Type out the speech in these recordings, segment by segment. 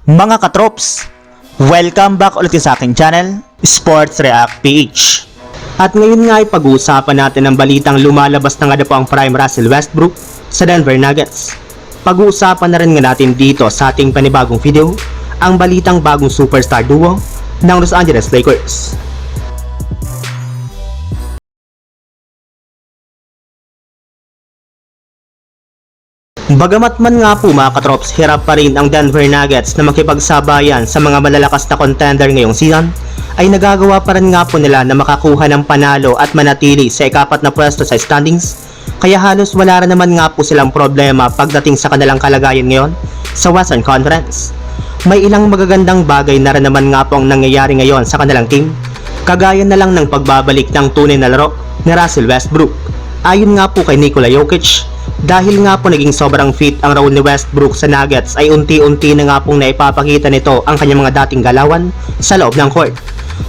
Mga katrops, welcome back ulit sa aking channel, Sports React PH. At ngayon nga ay pag-uusapan natin ang balitang lumalabas na nga po ang prime Russell Westbrook sa Denver Nuggets. Pag-uusapan na rin nga natin dito sa ating panibagong video ang balitang bagong superstar duo ng Los Angeles Lakers. Bagamat man nga po mga katrops, hirap pa rin ang Denver Nuggets na makipagsabayan sa mga malalakas na contender ngayong season, ay nagagawa pa rin nga po nila na makakuha ng panalo at manatili sa ikapat na pwesto sa standings, kaya halos wala rin naman nga po silang problema pagdating sa kanilang kalagayan ngayon sa Western Conference. May ilang magagandang bagay na rin naman nga po ang nangyayari ngayon sa kanilang team, kagaya na lang ng pagbabalik ng tunay na laro ni Russell Westbrook. Ayon nga po kay Nikola Jokic, dahil nga po naging sobrang fit ang raw ni Westbrook sa Nuggets ay unti-unti na nga pong naipapakita nito ang kanyang mga dating galawan sa loob ng court.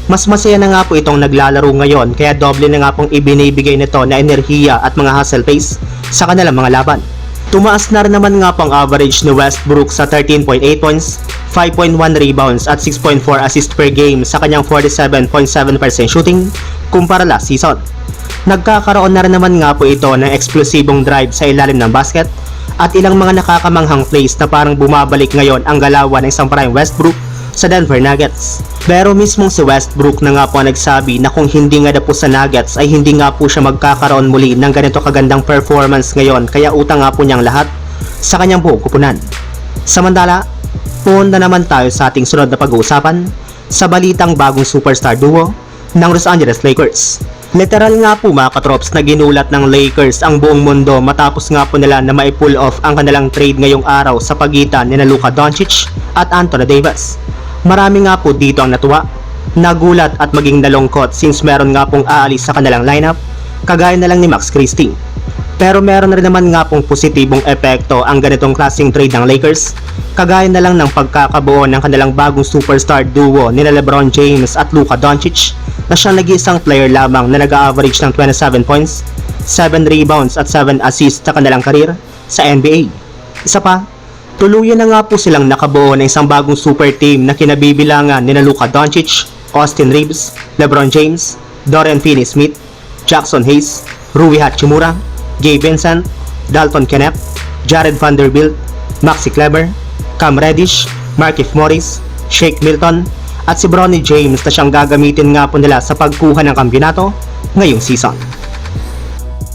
Mas masaya na nga po itong naglalaro ngayon, kaya doble na nga pong ibinibigay nito na enerhiya at mga hustle pace sa kanilang mga laban. Tumaas na rin naman nga po ang average ni Westbrook sa 13.8 points, 5.1 rebounds at 6.4 assists per game sa kanyang 47.7% shooting kumpara last season. Nagkakaroon na rin naman nga po ito ng eksplosibong drive sa ilalim ng basket at ilang mga nakakamanghang plays na parang bumabalik ngayon ang galawan ng isang prime Westbrook sa Denver Nuggets. Pero mismong si Westbrook na nga po nagsabi na kung hindi nga na po sa Nuggets ay hindi nga po siya magkakaroon muli ng ganito kagandang performance ngayon, kaya utang nga po niyang lahat sa kanyang buong kupunan. Samantala, punta naman tayo sa ating sunod na pag-uusapan sa balitang bagong superstar duo ng Los Angeles Lakers. Literal nga po mga katrops na ginulat ng Lakers ang buong mundo matapos nga po nila na mai-pull off ang kanilang trade ngayong araw sa pagitan ni Luka Doncic at Anthony Davis. Marami nga po dito ang natuwa, nagulat at maging nalungkot since meron nga pong aalis sa kanilang lineup, kagaya na lang ni Max Christie. Pero meron rin naman nga pong positibong epekto ang ganitong klaseng trade ng Lakers, kagaya na lang ng pagkakabuo ng kanilang bagong superstar duo ni LeBron James at Luka Doncic, na siyang nag-iisang player lamang na nag-average ng 27 points, 7 rebounds at 7 assists sa kanilang karir sa NBA. Isa pa, tuluyan na nga po silang nakabuo ng isang bagong super team na kinabibilangan ni Luka Doncic, Austin Reeves, LeBron James, Dorian Finney-Smith, Jackson Hayes, Rui Hachimura, Gabe Vincent, Dalton Knepp, Jared Vanderbilt, Maxi Kleber, Cam Reddish, Markieff Morris, Shake Milton, at si Bronny James na siyang gagamitin nga po nila sa pagkuha ng kampiyonato ngayong season.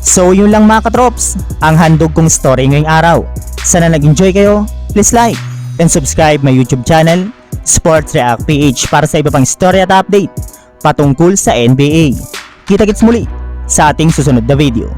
So yun lang mga katrops, ang handog kong story ngayong araw. Sana nag-enjoy kayo, please like and subscribe my YouTube channel, Sports React PH, para sa iba pang story at update patungkol sa NBA. Kita-kits muli sa ating susunod na video.